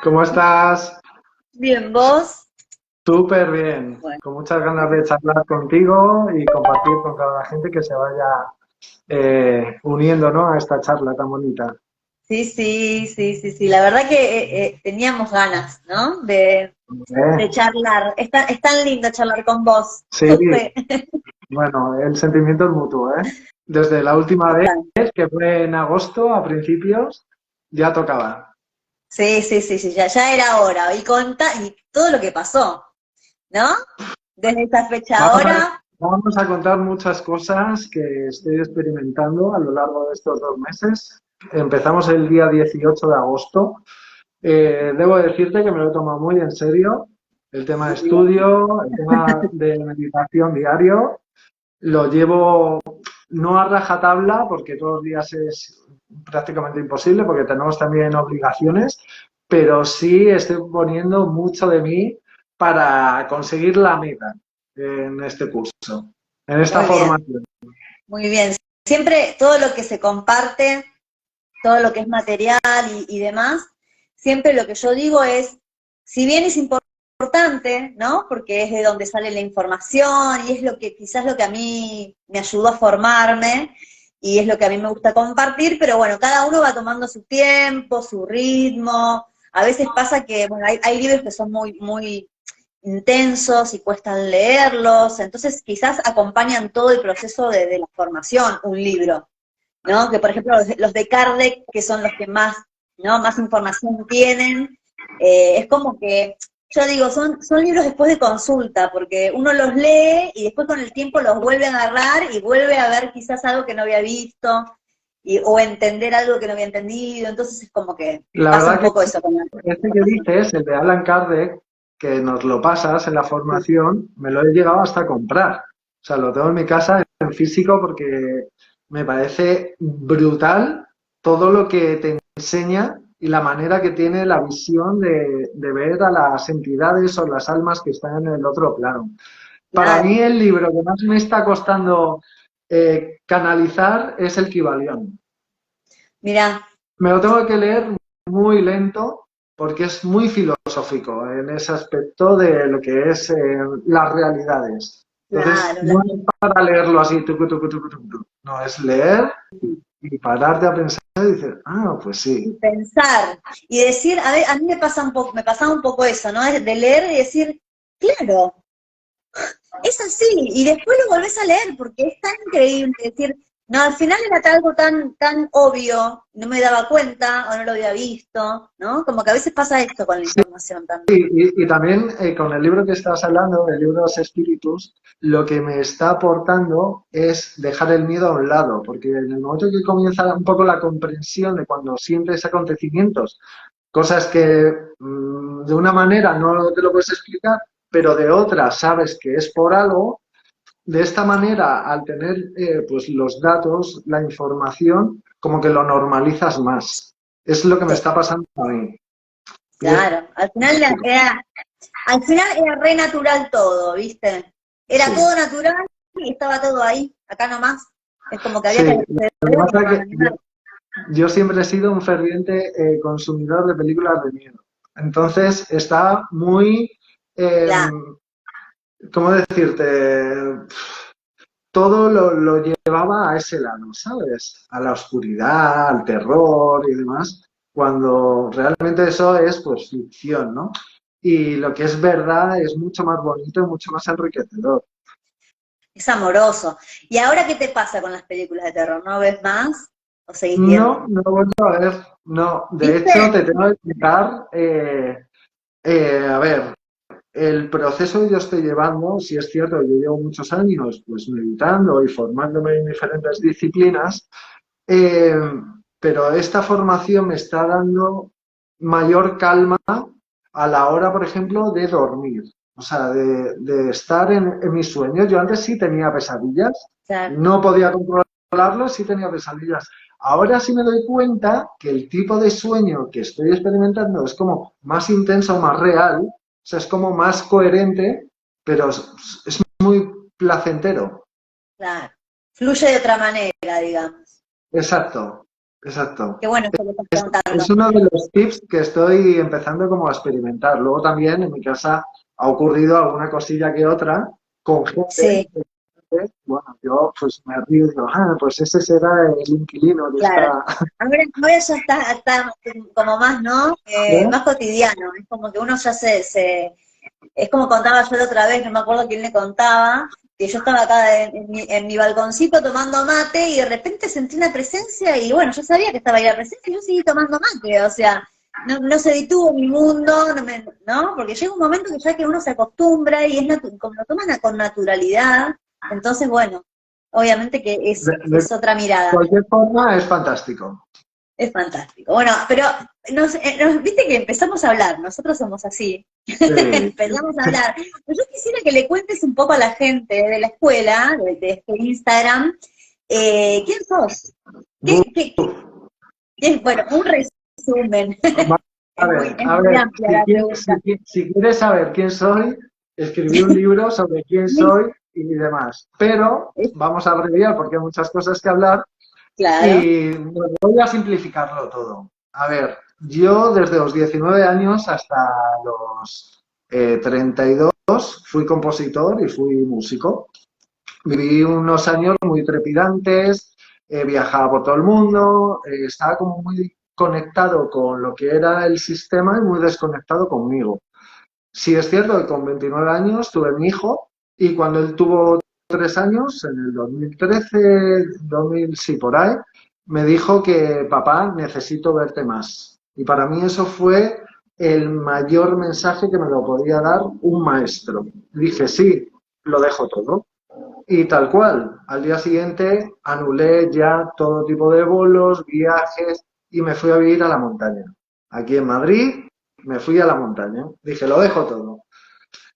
¿Cómo estás? Bien, vos. Súper bien, Bueno, con muchas ganas de charlar contigo y compartir con cada gente que se vaya uniendo, ¿no? A esta charla tan bonita. sí, sí, sí, sí, sí. La verdad que teníamos ganas, ¿no? De ¿Eh? charlar. Es tan lindo charlar con vos. Sí, Sí, bueno, el sentimiento es mutuo, ¿eh? Desde la última vez, total. que fue en agosto, a principios, ya tocaba. Sí, sí, sí, sí, ya era hora. Y todo lo que pasó, ¿no? Desde esa fecha Vamos a, ahora. vamos a contar muchas cosas que estoy experimentando a lo largo de estos 2 meses. Empezamos el día 18 de agosto. Debo decirte que me lo he tomado muy en serio. El tema de Bien. estudio, el tema de meditación diario, lo llevo no a rajatabla porque todos los días es prácticamente imposible porque tenemos también obligaciones, pero sí estoy poniendo mucho de mí para conseguir la meta en este curso, en esta Muy bien, formación. muy bien. Siempre todo lo que se comparte, todo lo que es material y demás, siempre lo que yo digo es, si bien es importante, ¿no? Porque es de donde sale la información y es lo que quizás lo que a mí me ayudó a formarme y es lo que a mí me gusta compartir, pero bueno, cada uno va tomando su tiempo, su ritmo. A veces pasa que, bueno, hay libros que son muy intensos y cuestan leerlos, entonces quizás acompañan todo el proceso de la formación, un libro. ¿No? Que por ejemplo los de Kardec, que son los que más, ¿no? Más información tienen, es como que, yo digo, son libros después de consulta, porque uno los lee y después con el tiempo los vuelve a agarrar y vuelve a ver quizás algo que no había visto, o entender algo que no había entendido, entonces es como que La pasa un verdad que poco eso con la este que información. dices, el de Alan Kardec, que nos lo pasas en la formación, me lo he llegado hasta a comprar. O sea, lo tengo en mi casa en físico porque me parece brutal todo lo que te enseña y la manera que tiene la visión de ver a las entidades o las almas que están en el otro plano. Para mí Claro, el libro que más me está costando canalizar es el Kybalión. mirá, Me lo tengo que leer muy lento porque es muy filosófico en ese aspecto de lo que es las realidades. Entonces, claro, no es para leerlo así, tucu, tucu, tucu, tucu. No, es leer y pararte a pensar y decir, ah, pues y sí. pensar, y decir, a mí me pasa un poco, me pasaba un poco eso, ¿no? De leer y decir, claro, es así, y después lo volvés a leer porque es tan increíble decir, no, al final era algo tan obvio, no me daba cuenta o no lo había visto, ¿no? Como que a veces pasa esto con la Sí, información también. y también con el libro que estás hablando, el libro de los espíritus, lo que me está aportando es dejar el miedo a un lado, porque en el momento que comienza un poco la comprensión de cuando sientes acontecimientos, cosas que de una manera no te lo puedes explicar, pero de otra sabes que es por algo. De esta manera, al tener pues los datos, la información, como que lo normalizas más. Es lo que me Sí, está pasando a mí. Y es claro, fantástico. al final era re natural todo, ¿viste? Era Sí, todo natural y estaba todo ahí, acá nomás. Es como que había que sí. acceder Lo que pasa como es a que animar. yo siempre he sido un ferviente consumidor de películas de miedo. Entonces está muy, eh, Claro, ¿cómo decirte? Todo lo llevaba a ese lado, ¿sabes? A la oscuridad, al terror y demás, cuando realmente eso es pues ficción, ¿no? Y lo que es verdad es mucho más bonito y mucho más enriquecedor. es amoroso. ¿Y ahora qué te pasa con las películas de terror? ¿No ves más? ¿O seguís No, viendo? no lo vuelvo a ver, no. De ¿Viste? hecho, te tengo que explicar, a ver, el proceso que yo estoy llevando, si es cierto, yo llevo muchos años pues meditando y formándome en diferentes disciplinas. Eh, pero esta formación me está dando mayor calma a la hora, por ejemplo, de dormir. O sea, de estar en mis sueños. Yo antes sí tenía pesadillas, Claro, no podía controlarlo, sí tenía pesadillas. Ahora sí me doy cuenta que el tipo de sueño que estoy experimentando es como más intenso, más real, o sea, es como más coherente, pero es muy placentero. claro. Fluye de otra manera, digamos. Exacto. exacto. Qué bueno esto que estás contando. Es uno de los tips que estoy empezando como a experimentar. Luego también en mi casa ha ocurrido alguna cosilla que otra con gente. Sí, Bueno, yo pues me río y digo, ah, pues ese será el inquilino que claro. está. Ahora ya está como más, ¿no? ¿No? Más cotidiano. Es como que uno ya es como contaba yo la otra vez, no me acuerdo quién le contaba, que yo estaba acá en mi balconcito tomando mate y de repente sentí una presencia y bueno, yo sabía que estaba ahí la presencia y yo seguí tomando mate, o sea, no se detuvo mi mundo, ¿no? Porque llega un momento que ya que uno se acostumbra y como lo toman con naturalidad, entonces bueno, obviamente que De es otra mirada. cualquier forma es fantástico. Es fantástico. Bueno, pero viste que empezamos a hablar, nosotros somos así. Sí. Empezamos a hablar. Yo quisiera que le cuentes un poco a la gente de la escuela, de este Instagram, ¿quién sos? Bu- Bueno, un resumen. A Es muy ver, amplia la pregunta. si quieres saber quién soy, escribí un libro sobre quién soy y demás. Pero vamos a abreviar porque hay muchas cosas que hablar Claro, y bueno, voy a simplificarlo todo. A ver, yo desde los 19 años hasta los 32 fui compositor y fui músico. Viví unos años muy trepidantes, viajaba por todo el mundo, estaba como muy conectado con lo que era el sistema y muy desconectado conmigo. Sí es cierto que con 29 años tuve mi hijo y cuando él tuvo 3 años, en el 2013, 2000, sí, por ahí, me dijo que papá, necesito verte más. Y para mí eso fue el mayor mensaje que me lo podía dar un maestro. Dije, sí, lo dejo todo. Y tal cual, al día siguiente anulé ya todo tipo de bolos, viajes y me fui a vivir a la montaña. Aquí en Madrid me fui a la montaña. Dije, lo dejo todo.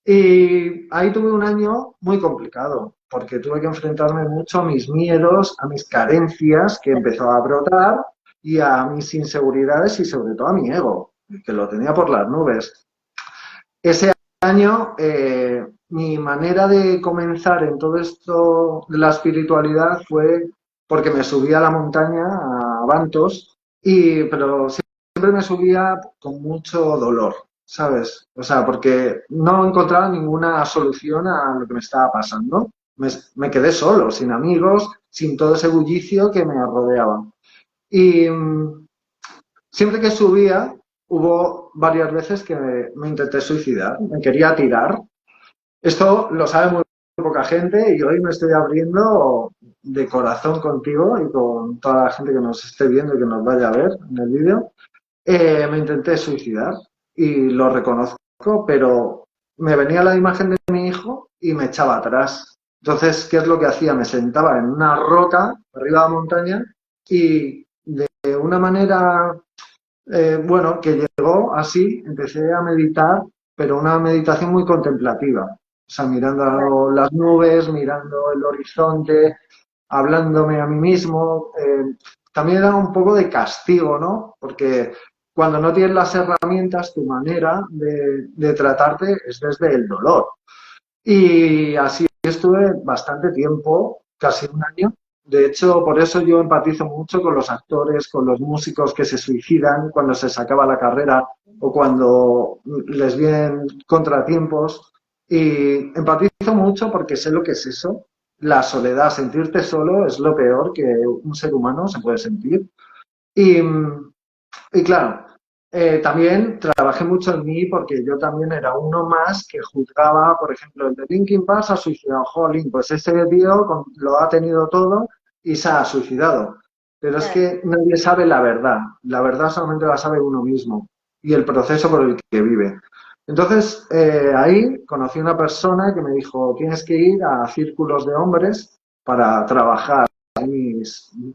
Y ahí tuve un año muy complicado, porque tuve que enfrentarme mucho a mis miedos, a mis carencias que empezó a brotar y a mis inseguridades y sobre todo a mi ego, que lo tenía por las nubes. Ese año, mi manera de comenzar en todo esto de la espiritualidad fue porque me subí a la montaña, a Bantos, pero siempre me subía con mucho dolor, ¿sabes? O sea, porque no encontraba ninguna solución a lo que me estaba pasando. Me quedé solo, sin amigos, sin todo ese bullicio que me rodeaba. Y siempre que subía, hubo varias veces que me intenté suicidar, me quería tirar. Esto lo sabe muy poca gente y hoy me estoy abriendo de corazón contigo y con toda la gente que nos esté viendo y que nos vaya a ver en el vídeo. Me intenté suicidar y lo reconozco, pero me venía la imagen de mi hijo y me echaba atrás. Entonces, ¿qué es lo que hacía? Me sentaba en una roca arriba de la montaña y de una manera bueno, que llegó así, empecé a meditar, pero una meditación muy contemplativa. O sea, mirando las nubes, mirando el horizonte, hablándome a mí mismo. También era un poco de castigo, ¿no? Porque cuando no tienes las herramientas, tu manera de tratarte es desde el dolor. Y así estuve bastante tiempo, casi un año. De hecho, por eso yo empatizo mucho con los actores, con los músicos que se suicidan cuando se sacaba la carrera o cuando les vienen contratiempos. Y empatizo mucho porque sé lo que es eso. La soledad, sentirte solo es lo peor que un ser humano se puede sentir. Y, y claro, también trabajé mucho en mí porque yo también era uno más que juzgaba, por ejemplo, el de Linkin Park se ha suicidado, jolín, pues ese tío lo ha tenido todo y se ha suicidado. Pero es claro. que nadie sabe la verdad solamente la sabe uno mismo y el proceso por el que vive. Entonces, ahí conocí a una persona que me dijo, tienes que ir a círculos de hombres para trabajar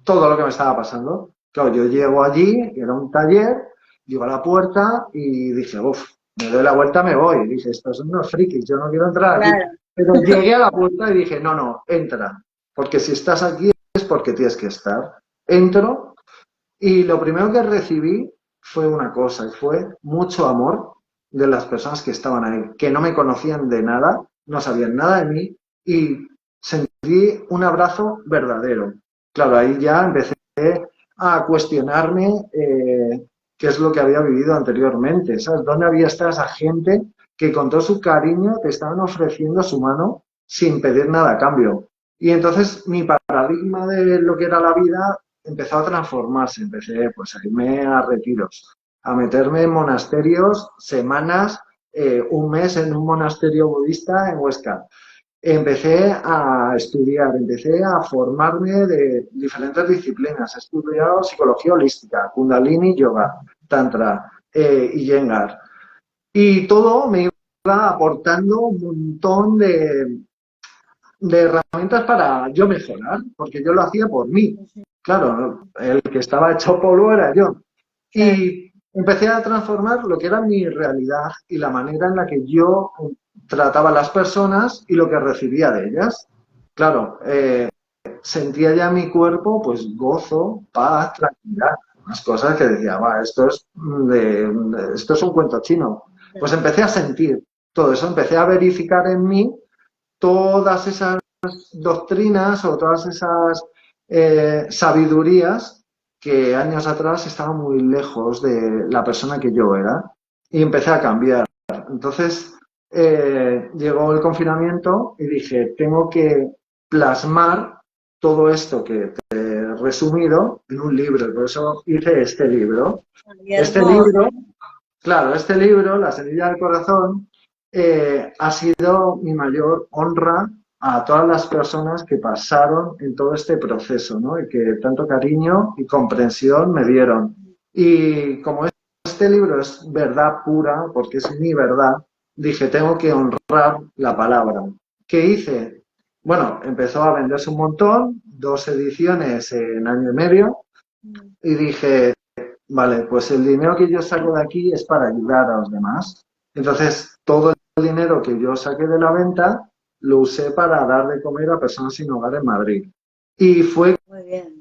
todo lo que me estaba pasando. Claro, yo llego allí, era un taller, llego a la puerta y dije, uff, me doy la vuelta, me voy. Y dije, estos son unos frikis, yo no quiero entrar aquí. Claro, Pero llegué a la puerta y dije, no, no, entra. Porque si estás aquí es porque tienes que estar. Entro y lo primero que recibí fue una cosa, y fue mucho amor de las personas que estaban ahí, que no me conocían de nada, no sabían nada de mí y sentí un abrazo verdadero. Claro, ahí ya empecé a cuestionarme qué es lo que había vivido anteriormente, ¿sabes? ¿Dónde había estado esa gente que con todo su cariño te estaban ofreciendo su mano sin pedir nada a cambio? Y entonces mi paradigma de lo que era la vida empezó a transformarse. Empecé pues, a irme a retiros, a meterme en monasterios semanas, un mes en un monasterio budista en Huesca. Empecé a estudiar, empecé a formarme de diferentes disciplinas. He estudiado psicología holística, Kundalini Yoga, Tantra y Iyengar. Y todo me iba aportando un montón de herramientas para yo mejorar, porque yo lo hacía por mí. Claro, el que estaba hecho polvo era yo. Y empecé a transformar lo que era mi realidad y la manera en la que yo trataba a las personas y lo que recibía de ellas. Claro, sentía ya en mi cuerpo pues gozo, paz, tranquilidad, unas cosas que decía, va, esto es un cuento chino. Pues empecé a sentir todo eso, empecé a verificar en mí todas esas doctrinas o todas esas sabidurías que años atrás estaban muy lejos de la persona que yo era y empecé a cambiar. Entonces llegó el confinamiento y dije, tengo que plasmar todo esto que te he resumido en un libro, y por eso hice este libro. Este libro, claro, este libro, La semilla del corazón, ha sido mi mayor honra a todas las personas que pasaron en todo este proceso, ¿no? Y que tanto cariño y comprensión me dieron. Y como este libro es verdad pura, porque es mi verdad, dije, tengo que honrar la palabra. ¿Qué hice? Bueno, empezó a venderse un montón, 2 ediciones en año y medio, y dije, vale, pues el dinero que yo saco de aquí es para ayudar a los demás. Entonces, todo el dinero que yo saqué de la venta lo usé para dar de comer a personas sin hogar en Madrid. Y fue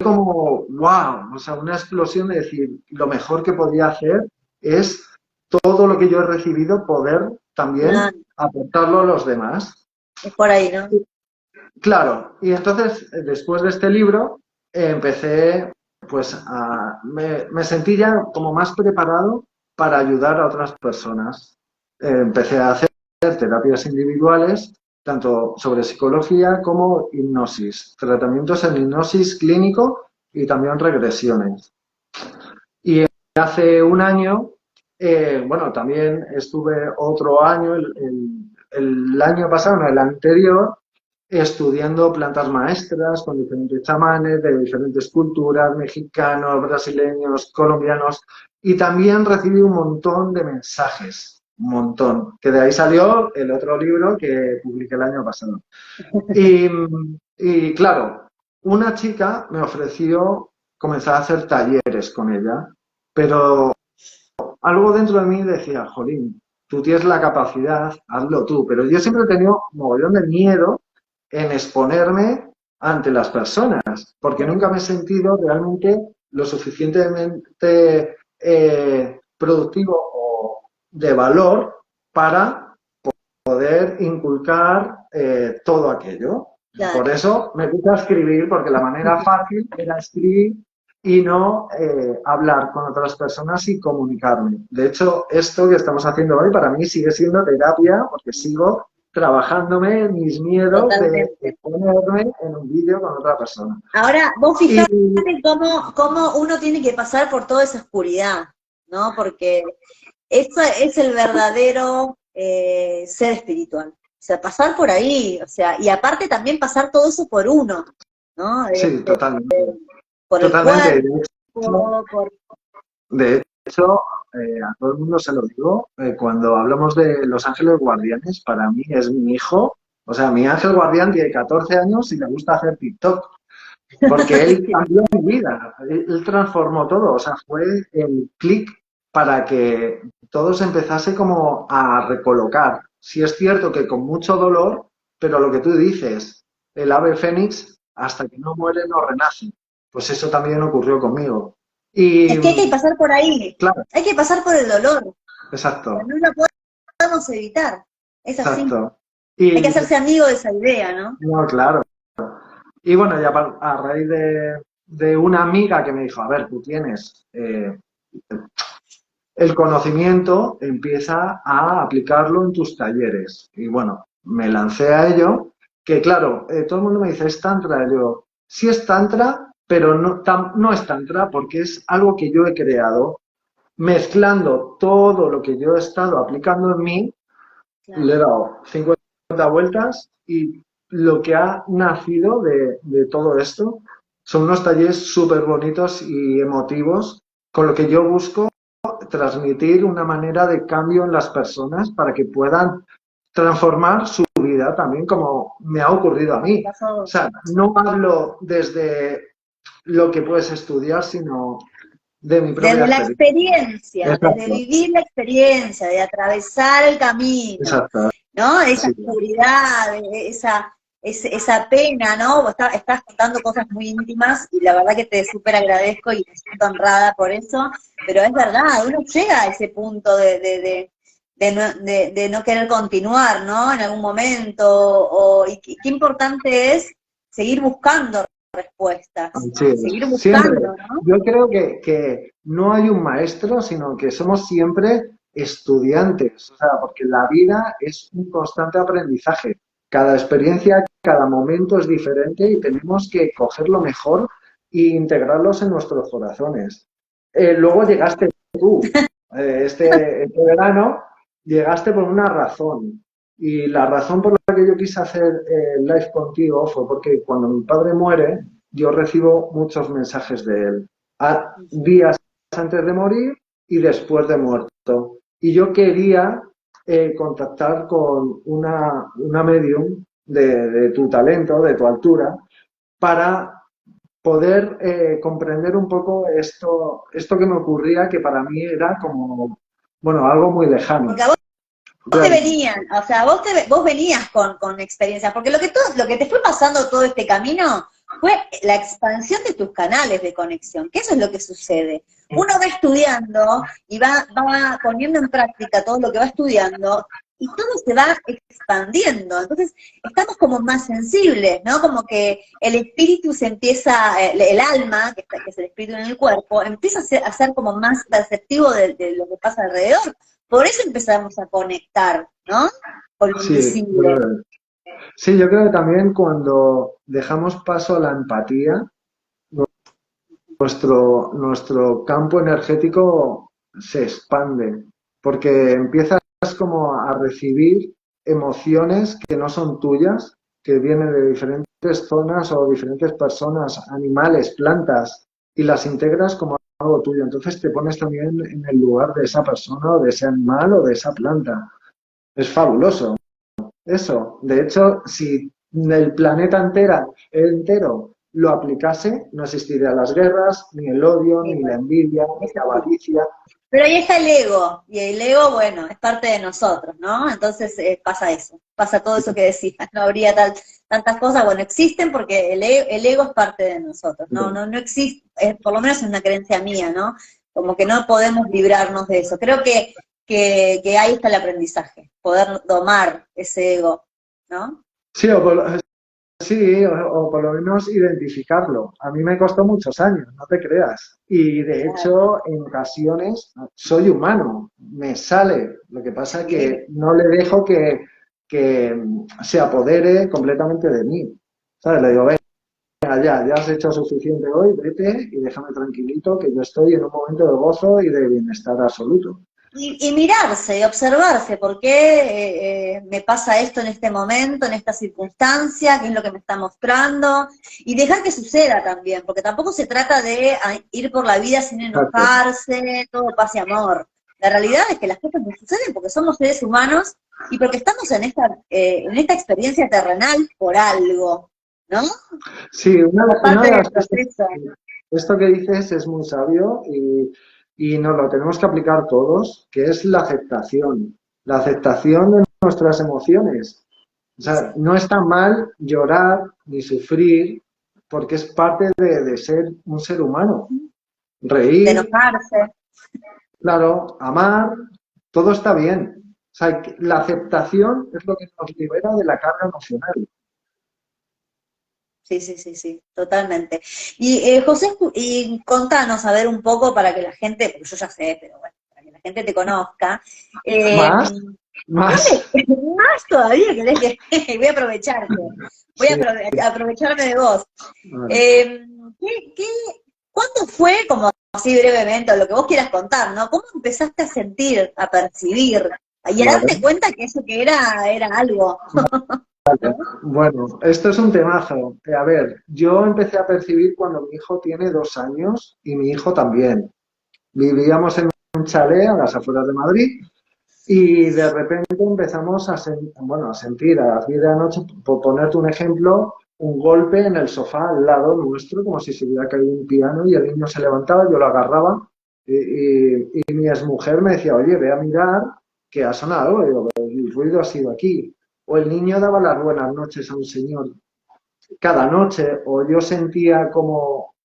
como, wow, o sea, una explosión de decir, lo mejor que podía hacer es todo lo que yo he recibido poder también aportarlo a los demás. Es por ahí, ¿no? Claro, y entonces, después de este libro, empecé, pues, me sentí ya como más preparado para ayudar a otras personas. Empecé a hacer terapias individuales, tanto sobre psicología como hipnosis, tratamientos en hipnosis clínico y también regresiones. Y hace un año, bueno, también estuve otro año, el año pasado, no, el anterior, estudiando plantas maestras con diferentes chamanes de diferentes culturas, mexicanos, brasileños, colombianos, y también recibí un montón de mensajes, un montón, que de ahí salió el otro libro que publiqué el año pasado. Y claro, una chica me ofreció comenzar a hacer talleres con ella, pero algo dentro de mí decía, jolín, tú tienes la capacidad, hazlo tú, pero yo siempre he tenido un mogollón de miedo en exponerme ante las personas, porque nunca me he sentido realmente lo suficientemente productivo o de valor para poder inculcar todo aquello. Claro. Por eso me gusta escribir, porque la manera fácil era escribir y no hablar con otras personas y comunicarme. De hecho, esto que estamos haciendo hoy para mí sigue siendo terapia, porque sigo trabajándome mis miedos de ponerme en un vídeo con otra persona. Ahora, vos fijate cómo uno tiene que pasar por toda esa oscuridad, ¿no? Porque eso es el verdadero ser espiritual. O sea, pasar por ahí, o sea, y aparte también pasar todo eso por uno, ¿no? Sí, totalmente. Por totalmente. El cuerpo, de hecho, a todo el mundo se lo digo, cuando hablamos de los ángeles guardianes, para mí es mi hijo, o sea, mi ángel guardián tiene 14 años y le gusta hacer TikTok, porque él cambió mi vida, él transformó todo, o sea, fue el clic para que todo se empezase como a recolocar. Sí es cierto que con mucho dolor, pero lo que tú dices, el ave fénix, hasta que no muere no renace. Pues eso también ocurrió conmigo. Y, es que hay que pasar por ahí, claro, hay que pasar por el dolor. exacto. No lo podemos evitar, es así. Exacto. Hay que hacerse amigo de esa idea, ¿no? No, claro. Y bueno, ya a raíz de una amiga que me dijo, a ver, tú tienes el conocimiento, empieza a aplicarlo en tus talleres. Y bueno, me lancé a ello, que claro, todo el mundo me dice, ¿es tantra? Y yo, sí es tantra, pero no es tantra porque es algo que yo he creado, mezclando todo lo que yo he estado aplicando en mí, le he Claro. dado 50 vueltas y lo que ha nacido de todo esto son unos talleres súper bonitos y emotivos, con lo que yo busco transmitir una manera de cambio en las personas para que puedan transformar su vida también como me ha ocurrido a mí. O Pasó sea, no hablo desde lo que puedes estudiar, sino de mi propia desde la experiencia. experiencia, desde Exacto, vivir la experiencia, de atravesar el camino, exacto. ¿no? Esa Sí, seguridad, esa pena, ¿no? Estás contando cosas muy íntimas y la verdad que te súper agradezco y me siento honrada por eso, pero es verdad, uno llega a ese punto de no querer continuar, ¿no? En algún momento, y qué importante es seguir buscando respuestas, así es. seguir Siempre. buscando, ¿no? Yo creo que no hay un maestro, sino que somos siempre estudiantes. O sea, porque la vida es un constante aprendizaje. Cada experiencia, cada momento es diferente y tenemos que coger lo mejor e integrarlos en nuestros corazones. Luego llegaste tú, este verano, llegaste por una razón. Y la razón por la que yo quise hacer live contigo fue porque cuando mi padre muere, yo recibo muchos mensajes de él, días antes de morir y después de muerto. Y yo quería contactar con una medium de tu talento, de tu altura, para poder comprender un poco esto que me ocurría, que para mí era como, bueno, algo muy lejano. Porque a vos te venían, o sea, vos venías con experiencias, porque lo que te fue pasando todo este camino fue la expansión de tus canales de conexión, que eso es lo que sucede. Uno va estudiando y va poniendo en práctica todo lo que va estudiando y todo se va expandiendo. Entonces, estamos como más sensibles, ¿no? Como que el espíritu se empieza, el alma, que es el espíritu en el cuerpo, empieza a ser como más perceptivo de lo que pasa alrededor. Por eso empezamos a conectar, ¿no? Con lo Sí, invisible. sí, yo creo que también cuando dejamos paso a la empatía, nuestro campo energético se expande, porque empiezas como a recibir emociones que no son tuyas, que vienen de diferentes zonas o diferentes personas, animales, plantas, y las integras como algo tuyo. Entonces te pones también en el lugar de esa persona o de ese animal o de esa planta. Es fabuloso. Eso, de hecho, si el planeta entero lo aplicase, no existirían las guerras, ni el odio, Sí, ni la bueno, envidia, ni eso la sí. avaricia. Pero ahí está el ego, y el ego, bueno, es parte de nosotros, ¿no? Entonces pasa eso, pasa todo eso que decías, no habría tantas cosas, bueno, existen porque el ego es parte de nosotros, no existe, por lo menos es una creencia mía, ¿no? Como que no podemos librarnos de eso. Creo que ahí está el aprendizaje, poder domar ese ego, ¿no? Sí, sí, o por lo menos identificarlo. A mí me costó muchos años, no te creas. Y de Claro, hecho, en ocasiones soy humano, me sale. Lo que pasa es sí. que no le dejo que se apodere completamente de mí. ¿Sabes? Le digo, ya has hecho suficiente hoy, vete y déjame tranquilito, que yo estoy en un momento de gozo y de bienestar absoluto. Y mirarse, y observarse, ¿por qué me pasa esto en este momento, en esta circunstancia? ¿Qué es lo que me está mostrando? Y dejar que suceda también, porque tampoco se trata de ir por la vida sin Exacto. enojarse, todo paz y amor. La realidad es que las cosas no suceden porque somos seres humanos y porque estamos en esta experiencia terrenal por algo, ¿no? Sí, Como una parte de del las cosas, proceso. esto que dices es muy sabio y nos lo tenemos que aplicar todos, que es la aceptación de nuestras emociones. O sea, Sí. no está mal llorar ni sufrir porque es parte de ser un ser humano. De Reír, enojarse. claro, amar, todo está bien. O sea, la aceptación es lo que nos libera de la carga emocional. sí, totalmente. Y José, y contanos a ver un poco para que la gente, porque yo ya sé, pero bueno, para que la gente te conozca. Más, más. Más todavía querés que voy a aprovecharte, voy a Sí, aprovecharme de vos. vale. Eh, ¿qué, qué, ¿Cuándo fue, como así brevemente, o lo que vos quieras contar, ¿no? ¿Cómo empezaste a sentir, a percibir, y a darte Vale. cuenta que eso que era algo, ¿no? Bueno, esto es un temazo. A ver, yo empecé a percibir cuando mi hijo tiene 2 años y mi hijo también. Vivíamos en un chalet a las afueras de Madrid y de repente empezamos a sentir a las 10 de la noche, por ponerte un ejemplo, un golpe en el sofá al lado nuestro, como si se hubiera caído un piano y el niño se levantaba, yo lo agarraba y mi exmujer me decía, oye, ve a mirar que ha sonado algo. Y digo, "Pero el ruido ha sido aquí". O el niño daba las buenas noches a un señor cada noche, o yo sentía como,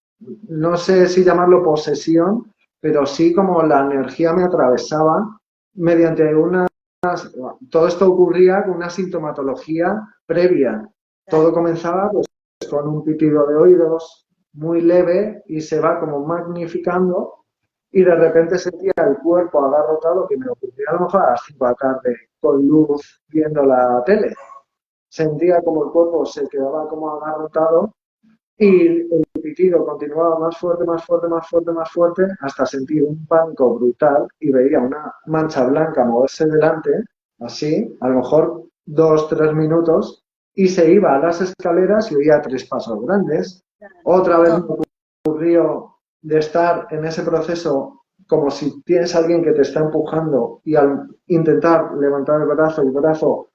no sé si llamarlo posesión, pero sí como la energía me atravesaba mediante una. Todo esto ocurría con una sintomatología previa. Todo Claro, comenzaba pues, con un pitido de oídos muy leve y se va como magnificando y de repente sentía el cuerpo agarrotado, que me ocurría a lo mejor a las 5 de la tarde con luz viendo la tele. Sentía como el cuerpo se quedaba como agarrotado y el pitido continuaba más fuerte, más fuerte, más fuerte, más fuerte, hasta sentir un pánico brutal y veía una mancha blanca moverse delante, así, a lo mejor 2, 3 minutos, y se iba a las escaleras y oía 3 pasos grandes. claro. Otra vez me No, ocurrió de estar en ese proceso como si tienes a alguien que te está empujando y al intentar levantar el brazo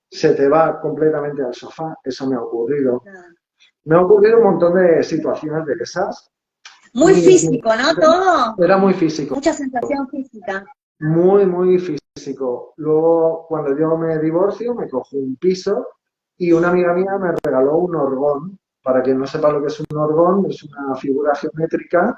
se te va completamente al sofá. Eso me ha ocurrido. no. Me ha ocurrido un montón de situaciones de esas. Muy Y físico, ¿no? Todo, era muy físico, mucha sensación física. muy, muy físico. Luego, cuando yo me divorcio, me cojo un piso y una amiga mía me regaló un orgón. Para quien no sepa lo que es un orgón, es una figura geométrica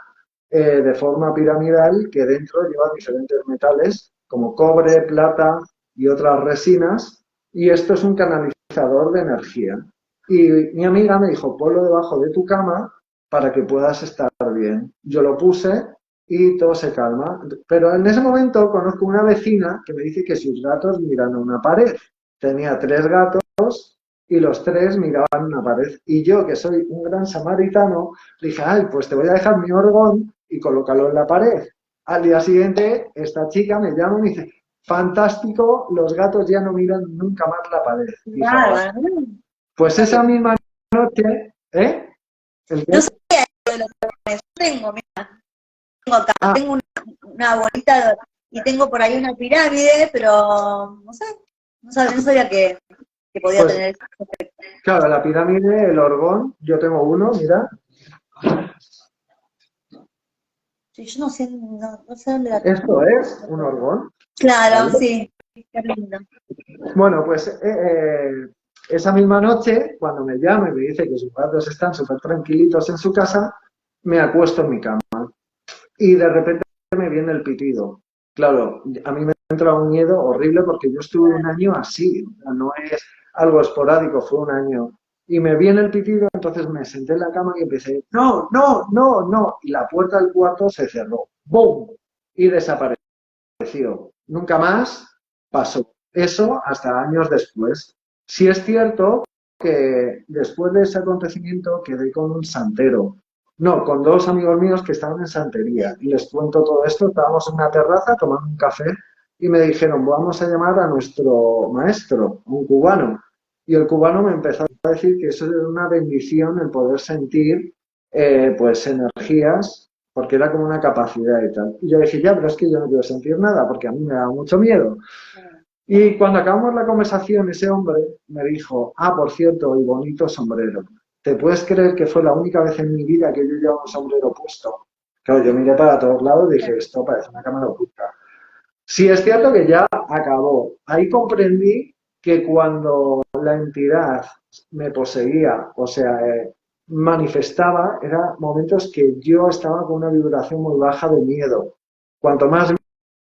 de forma piramidal que dentro lleva diferentes metales como cobre, plata y otras resinas. Y esto es un canalizador de energía. Y mi amiga me dijo, ponlo debajo de tu cama para que puedas estar bien. Yo lo puse y todo se calma. Pero en ese momento conozco una vecina que me dice que sus gatos miran a una pared. Tenía 3 gatos y los 3 miraban una pared. Y yo, que soy un gran samaritano, le dije, ay, pues te voy a dejar mi orgón y colócalo en la pared. Al día siguiente, esta chica me llama y me dice, fantástico, los gatos ya no miran nunca más la pared. Dije, "Ah". Bárbaro, ¿no? No Pues esa sabía. misma noche, ¿eh? ¿El qué? No sabía eso de los dragones. Yo tengo, mira, tengo acá, Ah, tengo una bolita y tengo por ahí una pirámide, pero no sé, no sabía que podía pues tener. claro, la pirámide, el orgón, yo tengo uno, mira. Sí, yo no sé dónde la tengo. Esto es un orgón, Claro, ¿vale? sí, qué lindo. Bueno, pues esa misma noche, cuando me llama y me dice que sus gatos están súper tranquilitos en su casa, me acuesto en mi cama y de repente me viene el pitido. Claro, a mí me entra un miedo horrible porque yo estuve un año así, no es algo esporádico, fue un año. Y me viene el pitido, entonces me senté en la cama y empecé, no, no, no, no, y la puerta del cuarto se cerró, ¡boom! Y desapareció. Nunca más pasó. Eso hasta años después. Sí es cierto que después de ese acontecimiento quedé con un santero. No, con 2 amigos míos que estaban en santería. Y les cuento todo esto. Estábamos en una terraza tomando un café y me dijeron, vamos a llamar a nuestro maestro, un cubano. Y el cubano me empezó a decir que eso era una bendición el poder sentir pues energías porque era como una capacidad y tal. Y yo dije, ya, pero es que yo no quiero sentir nada, porque a mí me da mucho miedo. Y cuando acabamos la conversación, ese hombre me dijo, ah, por cierto, y bonito sombrero. ¿Te puedes creer que fue la única vez en mi vida que yo llevaba un sombrero puesto? Claro, yo miré para todos lados y dije, esto parece una cámara oculta. Sí, es cierto que ya acabó. Ahí comprendí que cuando la entidad me poseía, o sea, manifestaba, eran momentos que yo estaba con una vibración muy baja de miedo. Cuanto más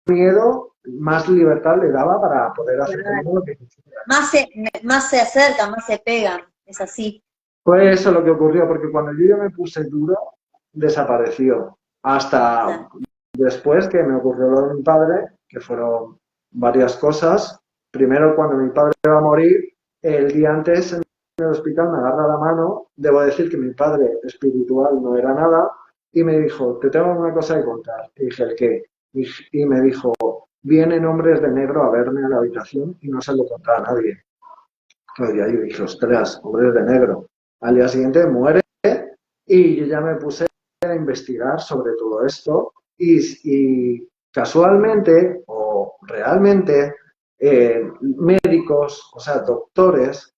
miedo, más libertad le daba para poder hacer Claro. conmigo lo que quisiera. Más se acercan, más se pegan, es así. Fue eso lo que ocurrió, porque cuando yo ya me puse duro, desapareció. Hasta Claro. después que me ocurrió lo de mi padre, que fueron varias cosas. Primero, cuando mi padre va a morir, el día antes en el hospital me agarra la mano. Debo decir que mi padre espiritual no era nada. Y me dijo, te tengo una cosa que contar. Y dije, ¿el qué? Y me dijo, vienen hombres de negro a verme a la habitación y no se lo contaba a nadie. Claro, y ahí dije, ostras, hombres de negro. Al día siguiente muere y yo ya me puse a investigar sobre todo esto y casualmente o realmente médicos, o sea, doctores,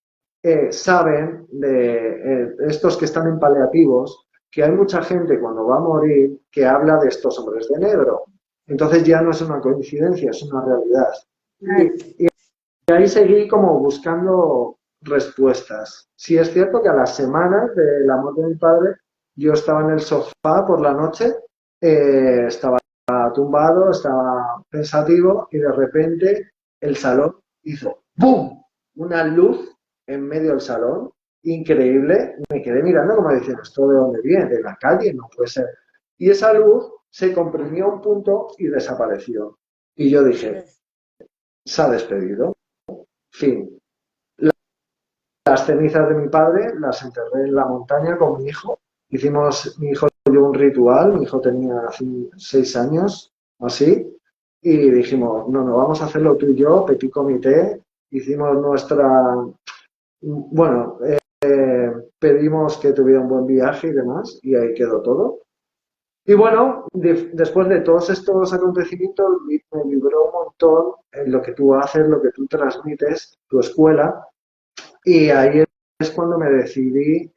saben de estos que están en paliativos que hay mucha gente cuando va a morir que habla de estos hombres de negro. Entonces ya no es una coincidencia, es una realidad. Claro. Y ahí seguí como buscando respuestas. Sí es cierto que a las semanas de la muerte de mi padre, yo estaba en el sofá por la noche, estaba tumbado, estaba pensativo y de repente el salón hizo ¡bum! Una luz en medio del salón, increíble. Me quedé mirando como diciendo, ¿esto de dónde viene? De la calle, no puede ser. Y esa luz se comprimió a un punto y desapareció. Y yo dije, se ha despedido. Fin. Las cenizas de mi padre las enterré en la montaña con mi hijo. Hicimos, mi hijo y yo, un ritual. Mi hijo tenía 6 años, así. Y dijimos, no, no, vamos a hacerlo tú y yo, petit comité. Hicimos nuestra, bueno, pedimos que tuviera un buen viaje y demás, y ahí quedó todo. Y bueno, después de todos estos acontecimientos, me vibró un montón en lo que tú haces, lo que tú transmites, tu escuela, y ahí es cuando me decidí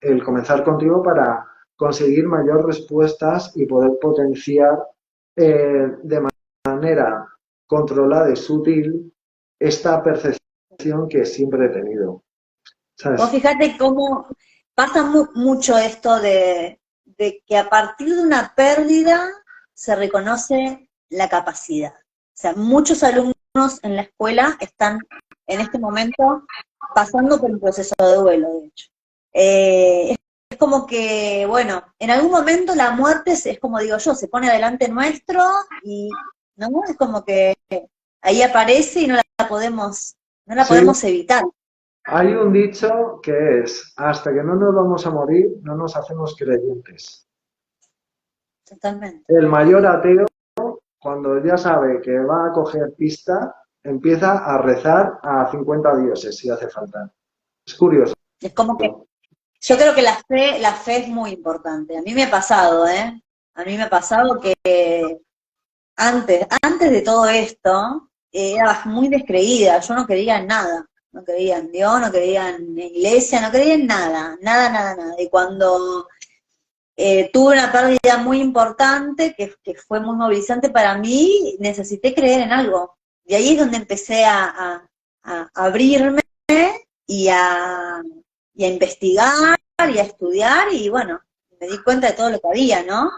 el comenzar contigo para conseguir mayor respuestas y poder potenciar de manera controlada y sutil esta percepción que siempre he tenido. Vos ¿Sabes? fíjate cómo pasa mucho esto de que a partir de una pérdida se reconoce la capacidad. O sea, muchos alumnos en la escuela están en este momento pasando por un proceso de duelo, de hecho. Es como que, bueno, en algún momento la muerte es como digo yo, se pone delante nuestro y no es como que ahí aparece y no la Sí, podemos evitar. hay un dicho que es, hasta que no nos vamos a morir, no nos hacemos creyentes. Totalmente. El mayor ateo, cuando ya sabe que va a coger pista, empieza a rezar a 50 dioses si hace falta. Es curioso. Es como que yo creo que la fe es muy importante. A mí me ha pasado, ¿eh? A mí me ha pasado que antes de todo esto, era muy descreída. Yo no creía en nada. No creía en Dios, no creía en la iglesia, no creía en nada, nada, nada, nada. Y cuando tuve una pérdida muy importante, que fue muy movilizante para mí, necesité creer en algo. Y ahí es donde empecé a abrirme y y a investigar y a estudiar y bueno, me di cuenta de todo lo que había, ¿no?